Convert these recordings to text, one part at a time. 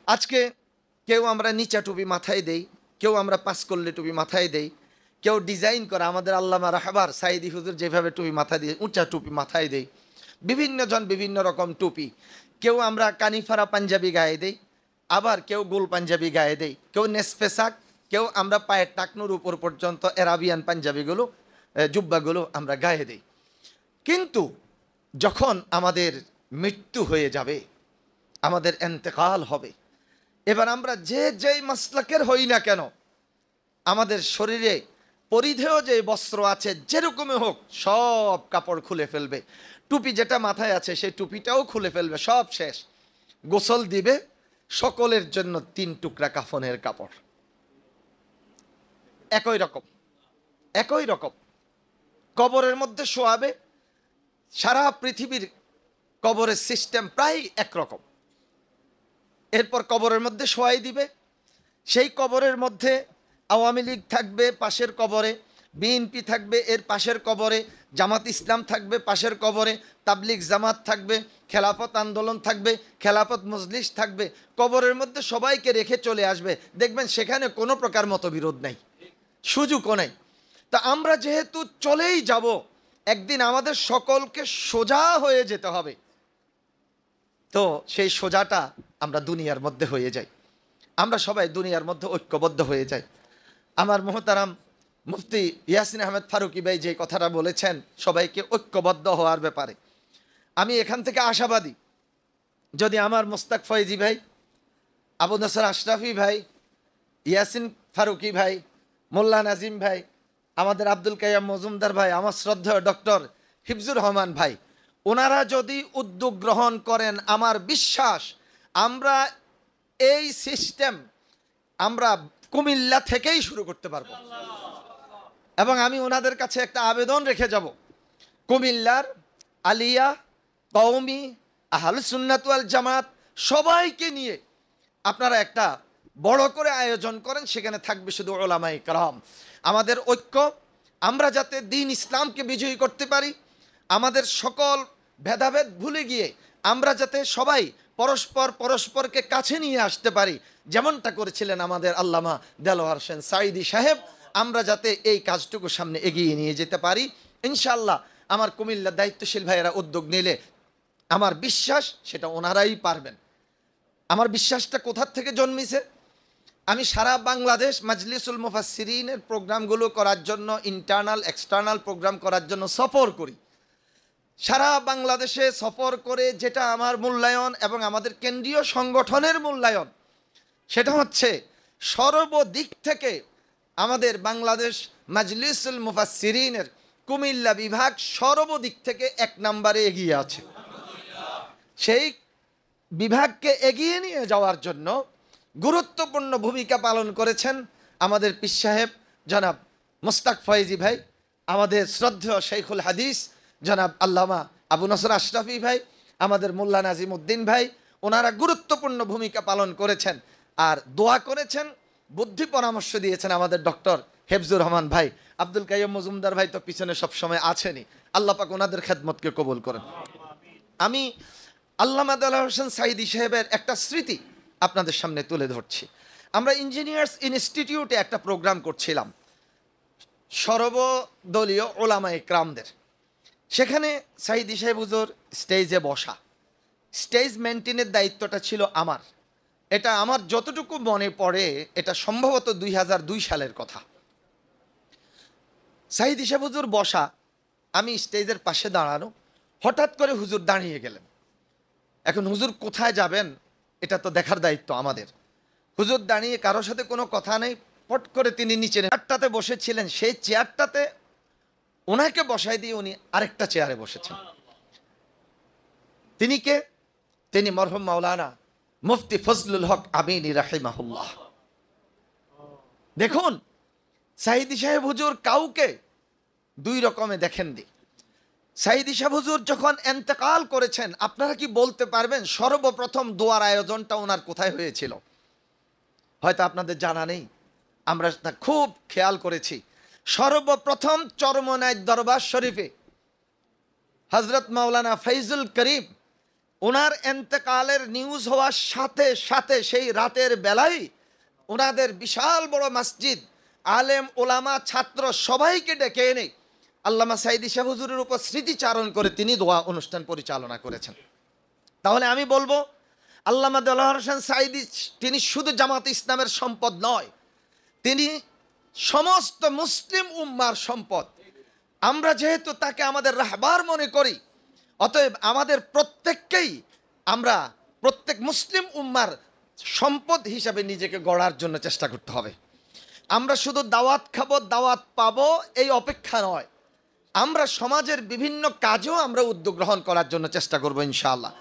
আজকে কেউ আমরা নিচা টুপি মাথায় দেই, কেউ আমরা পাস করলে টুপি মাথায় দেই, কেউ ডিজাইন করা আমাদের আল্লামা রাহবার সাইদি হুজুর যেভাবে টুপি মাথায় দিয়ে উঁচা টুপি মাথায় দেই, বিভিন্ন জন বিভিন্ন রকম টুপি, কেউ আমরা কানিফারা পাঞ্জাবি গায়ে দেই, আবার কেউ গোল পাঞ্জাবি গায়ে দেই, কেউ নেসপেশাক, কেউ আমরা পায়ের টাকনুর উপর পর্যন্ত অ্যারাবিয়ান পাঞ্জাবিগুলো জুব্বাগুলো আমরা গায়ে দেই। কিন্তু যখন আমাদের মৃত্যু হয়ে যাবে, আমাদের এন্তেকাল হবে, এবার আমরা যেই মাসলাকের হই না কেন, আমাদের শরীরে পরিধেয় যে বস্ত্র আছে যেরকমই হোক সব কাপড় খুলে ফেলবে, টুপি যেটা মাথায় আছে সেই টুপিটাও খুলে ফেলবে, সব শেষ। গোসল দিবে, সকলের জন্য 3 টুকরা কাফনের কাপড়, একই রকম একই রকম। কবরের মধ্যে শোয়াবে, সারা পৃথিবীর কবরের সিস্টেম প্রায় একরকম। এরপর কবরের মধ্যে শোয়াই দিবে, সেই কবরের মধ্যে আওয়ামী লীগ থাকবে পাশের কবরে, বিএনপি থাকবে এর পাশের কবরে, জামাত ইসলাম থাকবে পাশের কবরে, তাবলিগ জামাত থাকবে, খেলাফত আন্দোলন থাকবে, খেলাফত মজলিস থাকবে, কবরের মধ্যে সবাইকে রেখে চলে আসবে। দেখবেন সেখানে কোনো প্রকার মতবিরোধ নেই, সুযোগও নেই। তা আমরা যেহেতু চলেই যাব, একদিন আমাদের সকলকে সোজা হয়ে যেতে হবে, তো সেই সোজাটা আমরা দুনিয়ার মধ্যে হয়ে যাই, আমরা সবাই দুনিয়ার মধ্যে ঐক্যবদ্ধ হয়ে যাই। আমার মোহতারাম মুফতি ইয়াসিন আহমেদ ফারুকি ভাই যে কথাটা বলেছেন সবাইকে ঐক্যবদ্ধ হওয়ার ব্যাপারে, আমি এখান থেকে আশাবাদী, যদি আমার মোস্তাক ফয়েজি ভাই, আবু নসর আশরাফি ভাই, ইয়াসিন ফারুকি ভাই, মোল্লা নাজিম ভাই, আমাদের আব্দুল কাইয়াম মজুমদার ভাই, আমার শ্রদ্ধেয় ডক্টর হিফজুর রহমান ভাই, ওনারা যদি উদ্যোগ গ্রহণ করেন, আমার বিশ্বাস আমরা এই সিস্টেম আমরা কুমিল্লা থেকেই শুরু করতে পারবো। এবং আমি ওনাদের কাছে একটা আবেদন রেখে যাব, কুমিল্লার আলিয়া, কওমি, আহলুস সুন্নাত ওয়াল জামাত সবাইকে নিয়ে আপনারা একটা বড় করে আয়োজন করেন, সেখানে থাকবে শুধু উলামায়ে কেরাম। আমাদের ঐক্য, আমরা যাতে দ্বীন ইসলামকে বিজয়ী করতে পারি, আমাদের সকল ভেদাভেদ ভুলে গিয়ে আমরা যাতে সবাই পরস্পরকে কাছে নিয়ে আসতে পারি, যেমনটা করেছিলেন আমাদের আল্লামা দেলোয়ার হোসেন সাঈদী সাহেব, আমরা যাতে এই কাজটুকু সামনে এগিয়ে নিয়ে যেতে পারি। ইনশাআল্লাহ আমার কুমিল্লার দায়িত্বশীল ভাইয়েরা উদ্যোগ নিলে আমার বিশ্বাস সেটা ওনারাই পারবেন। আমার বিশ্বাসটা কোথার থেকে জন্মিছে, আমি সারা বাংলাদেশ মাজলিসুল মুফাসসিরিনের প্রোগ্রামগুলো করার জন্য, ইন্টারনাল এক্সটার্নাল প্রোগ্রাম করার জন্য সফর করি। সারা বাংলাদেশে সফর করে যেটা আমার মূল্যায়ন এবং আমাদের কেন্দ্রীয় সংগঠনের মূল্যায়ন, সেটা হচ্ছে সর্বদিক থেকে আমাদের বাংলাদেশ মাজলিসুল মুফাসসিরিনের কুমিল্লা বিভাগ সর্বদিক থেকে 1 নম্বরে এগিয়ে আছে। সেই বিভাগকে এগিয়ে নিয়ে যাওয়ার জন্য গুরুত্বপূর্ণ ভূমিকা পালন করেছেন আমাদের পীর সাহেব জনাব মোস্তাক ফয়েজি ভাই, আমাদের শ্রদ্ধেয় শেখুল হাদিস জনাব আল্লামা আবু নসর আশরাফি ভাই, আমাদের মোল্লা নাজিম উদ্দিন ভাই, ওনারা গুরুত্বপূর্ণ ভূমিকা পালন করেছেন। আর দোয়া করেছেন, বুদ্ধি পরামর্শ দিয়েছেন আমাদের ডক্টর হিফজুর রহমান ভাই, আব্দুল কাইয়ুম মজুমদার ভাই তো পিছনে সবসময় আছেনই, আল্লাহ পাক ওনাদের খেদমতকে কবুল করেন। আমি আল্লামা দেলোয়ার হোসেন সাঈদী সাহেবের একটা স্মৃতি আপনাদের সামনে তুলে ধরছি। আমরা ইঞ্জিনিয়ার্স ইনস্টিটিউটে একটা প্রোগ্রাম করছিলাম সর্বদলীয় ওলামায়ে কেরামদের, সেখানে সাঈদী সাহেব হুজুর স্টেজে বসা, স্টেজ মেনটেনের দায়িত্বটা ছিল আমার। এটা আমার যতটুকু মনে পড়ে এটা সম্ভবত 2002 সালের কথা। সাঈদী সাহেব হুজুর বসা, আমি স্টেজের পাশে দাঁড়ানো, হঠাৎ করে হুজুর দাঁড়িয়ে গেলেন। এখন হুজুর কোথায় যাবেন এটা তো দেখার দায়িত্ব আমাদের। হুজুর দাঁড়িয়ে কারোর সাথে কোনো কথা নেই, পট করে তিনি নিচে চেয়ারটাতে বসেছিলেন, সেই চেয়ারটাতে ওনাকে বসাই দিয়ে উনি আরেকটা চেয়ারে বসেছেন। তিনি কে? তিনি মরহুম মাওলানা মুফতি ফজলুল হক আমিনী রাহিমাহুল্লাহ। দেখুন সাঈদী সাহেব হুজুর কাউকে 2 রকমে দেখেননি। সাঈদী সাহেব হুজুর যখন ইন্তেকাল করেছেন, আপনারা কি বলতে পারবেন সর্বপ্রথম দোয়ার আয়োজনটা ওনার কোথায় হয়েছিল? হয়তো আপনাদের জানা নেই, আমরা তা খুব খেয়াল করেছি। সর্বপ্রথম চরমনাই দরবার শরীফে হযরত মাওলানা ফয়জুল করিম ওনার এন্তেকালের নিউজ হওয়ার সাথে সাথে সেই রাতের বেলায় ওনাদের বিশাল বড় মসজিদ, আলেম ওলামা ছাত্র সবাইকে ডেকে এনে আল্লামা সাঈদী শাহ হুজুরের উপর স্মৃতিচারণ করে তিনি দোয়া অনুষ্ঠান পরিচালনা করেছেন। তাহলে আমি বলবো আল্লামা দেলোয়ার হোসেন সাঈদী তিনি শুধু জামাত ইসলামের সম্পদ নয়, তিনি সমস্ত মুসলিম উম্মার সম্পদ। আমরা যেহেতু তাকে আমাদের রাহবার মনে করি, অতএব আমাদের প্রত্যেককেই আমরা প্রত্যেক মুসলিম উম্মার সম্পদ হিসাবে নিজেকে গড়ার জন্য চেষ্টা করতে হবে। আমরা শুধু দাওয়াত খাবো, দাওয়াত পাবো এই অপেক্ষা নয়, আমরা সমাজের বিভিন্ন কাজেও আমরা উদ্যোগ গ্রহণ করার জন্য চেষ্টা করবো ইনশাআল্লাহ।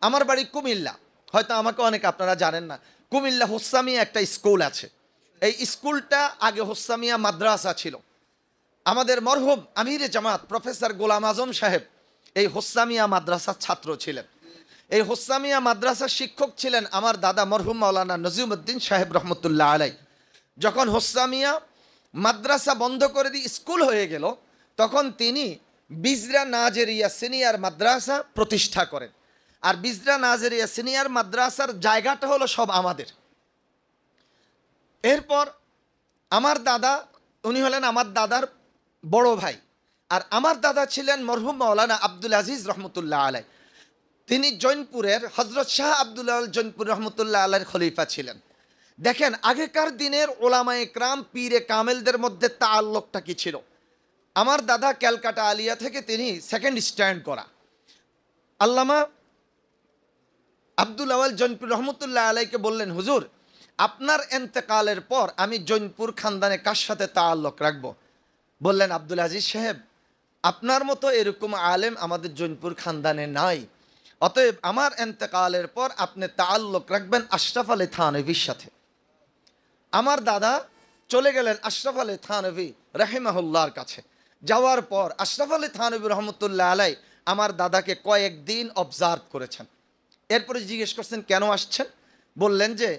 আমার বাড়ি কুমিল্লা, হয়তো আমাকে অনেক আপনারা জানেন না। কুমিল্লা হোসামিয়া একটা স্কুল আছে। এই স্কুলটা আগে হোসামিয়া মাদ্রাসা ছিল। আমাদের মরহুম আমিরে জামাত প্রফেসর গোলাম আজম সাহেব এই হোসামিয়া মাদ্রাসার ছাত্র ছিলেন। এই হোসামিয়া মাদ্রাসার শিক্ষক ছিলেন আমার দাদা মরহুম মাওলানা নজিমউদ্দিন সাহেব রহমতুল্লাহ আলাই। যখন হোসামিয়া মাদ্রাসা বন্ধ করে দিয়ে স্কুল হয়ে গেল, তখন তিনি বিজরা নাজেরিয়া সিনিয়র মাদ্রাসা প্রতিষ্ঠা করেন। আর বিজরা নাজেরিয়া সিনিয়র মাদ্রাসার জায়গাটা হলো সব আমাদের। এরপর আমার দাদা, উনি হলেন আমার দাদার বড় ভাই, আর আমার দাদা ছিলেন মরহুম মাওলানা আব্দুল আজিজ রহমতুল্লাহ আলাই। তিনি জৈনপুরের হজরত শাহ আব্দুল্লাহ জৈনপুর রহমতুল্লাহ আলাইয়ের খলিফা ছিলেন। দেখেন আগেকার দিনের ওলামায়ে কেরাম পীরে কামেলদের মধ্যে তাআল্লুকটা কি ছিল। আমার দাদা ক্যালকাটা আলিয়া থেকে তিনি সেকেন্ড স্ট্যান্ড করা। আল্লামা আব্দুল আওয়াল জৈনপুর রহমতুল্লাহ আলাইকে বললেন, হুজুর আপনার এন্তেকালের পর আমি জৈনপুর খানদানে কার সাথে তাআল্লুক রাখবো? বললেন, আব্দুল আজিজ সাহেব আপনার মতো এরকম আলেম আমাদের জৈনপুর খানদানে নাই, অতএব আমার এন্তেকালের পর আপনি তাআল্লুক রাখবেন আশরাফ আলী থানভীর সাথে। আমার দাদা চলে গেলেন আশরাফ আলী থানভী রাহিমাহুল্লাহর কাছে। যাওয়ার পর আশরাফ আলী থানভী রহমতুল্লাহ আলাই আমার দাদাকে কয়েকদিন অবজার্ভ করেছেন। এরপরে জিজ্ঞেস করছেন কেন আসছেন? বললেন যে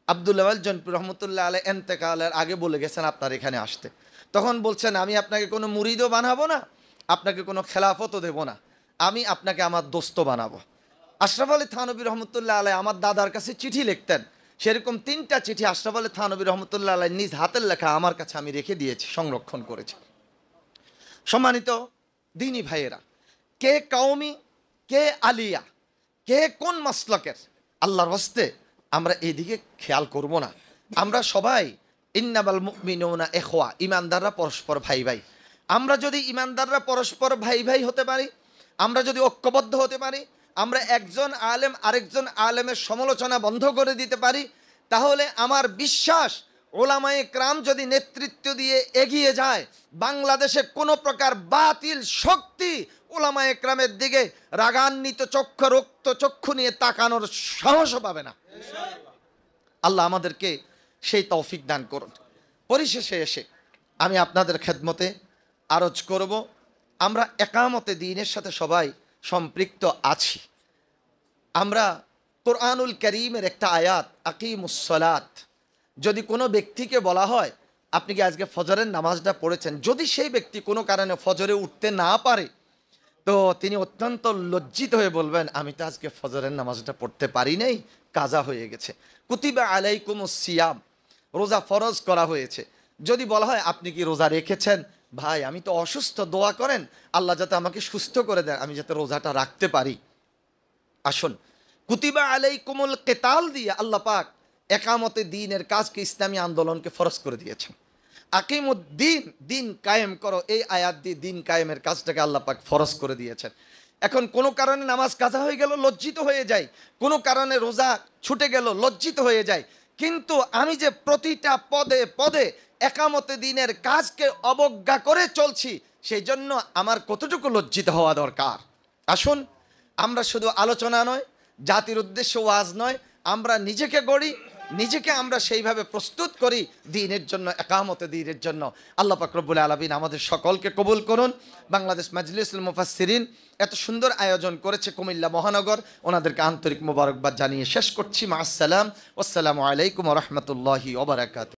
আব্দুল আওয়াল জৈনপুর রহমতুল্লাহ আলাই এন্তেকালের আগে বলে গেছেন আপনার এখানে আসতে। তখন বলছেন, আমি আপনাকে কোনো মুরিদও বানাবো না, আপনাকে কোনো খেলাফতও দেবো না, আমি আপনাকে আমার দোস্ত বানাবো। আশরাফ আলী থানভী রহমতুল্লাহ আলাই আমার দাদার কাছে চিঠি লিখতেন। সেরকম 3টা চিঠি আশরাফ আলী থানভী রহমতুল্লাহ আলাই নিজ হাতের লেখা আমার কাছে আমি রেখে দিয়েছি, সংরক্ষণ করেছি। সম্মানিত দিনী ভাইয়েরা, কে কওমি, কে আলিয়া, কে কোন মাসলাকের, আল্লাহর হস্তে আমরা এইদিকে খেয়াল করব না। আমরা সবাই ইন্নামাল মুমিনুনা ইখওয়া, ইমানদাররা পরস্পর ভাই ভাই। আমরা যদি ইমানদাররা পরস্পর ভাই ভাই হতে পারি, আমরা যদি ঐক্যবদ্ধ হতে পারি, আমরা একজন আলেম আরেকজন আলেমের সমালোচনা বন্ধ করে দিতে পারি, তাহলে আমার বিশ্বাস ওলামায়ে কেরাম যদি নেতৃত্ব দিয়ে এগিয়ে যায়, বাংলাদেশে কোনো প্রকার বাতিল শক্তি ওলামায়ে কেরামের দিকে রাগান্বিত চক্ষু রক্ত চক্ষু নিয়ে তাকানোর সাহসও পাবে না। আল্লাহ আমাদেরকে সেই তৌফিক দান করুন। পরিশেষে এসে আমি আপনাদের খেদমতে আরজ করব, আমরা একামতে দ্বীনের সাথে সবাই সম্পৃক্ত আছি। আমরা কোরআনুল কারীমের একটা আয়াত আকিমুস সালাত, যদি কোনো ব্যক্তিকে বলা হয় আপনি কি আজকে ফজরের নামাজটা পড়েছেন, যদি সেই ব্যক্তি কোনো কারণে ফজরে উঠতে না পারে, তো তিনি অত্যন্ত লজ্জিত হয়ে বলবেন, আমি তো আজকে ফজরের নামাজটা পড়তে পারি নাই, কাজা হয়ে গেছে। কুতিবা আলাইকুমুস সিয়াম, রোজা ফরজ করা হয়েছে। যদি বলা হয় আপনি কি রোজা রেখেছেন, ভাই আমি তো অসুস্থ, দোয়া করেন আল্লাহ যাতে আমাকে সুস্থ করে দেয়, আমি যাতে রোজাটা রাখতে পারি। আসুন, কুতিবা আলাইকুমুল কিতাল দিয়ে আল্লাহ পাক একামতে দ্বীনের কাজকে, ইসলামী আন্দোলনকে ফরজ করে দিয়েছেন। আকিমুদ্দিন, দিন কায়েম করো, এই আয়াত দিয়ে দিন কায়েমের কাজটাকে আল্লাহ পাক ফরজ করে দিয়েছেন। এখন কোনো কারণে নামাজ কাজা হয়ে গেল, লজ্জিত হয়ে যায়, কোনো কারণে রোজা ছুটে গেল, লজ্জিত হয়ে যায়। কিন্তু আমি যে প্রতিটা পদে পদে একামতে দ্বীনের কাজকে অবজ্ঞা করে চলছি, সেই জন্য আমার কতটুকু লজ্জিত হওয়া দরকার। আসুন, আমরা শুধু আলোচনা নয়, জাতির উদ্দেশ্য ওয়াজ নয়, আমরা নিজেকে গড়ি, নিজেকে আমরা সেইভাবে প্রস্তুত করি দ্বীনের জন্য, একামতে দ্বীনের জন্য। আল্লাহ পাক রব্বুল আলামিন আমাদের সকলকে কবুল করুন। বাংলাদেশ মাজলিসুল মুফাসসিরিন এত সুন্দর আয়োজন করেছে কুমিল্লা মহানগর, ওনাদেরকে আন্তরিক মোবারকবাদ জানিয়ে শেষ করছি। মা আসসালাম, আসসালামু আলাইকুম ওয়া রাহমাতুল্লাহি ওয়া বারাকাতুহু।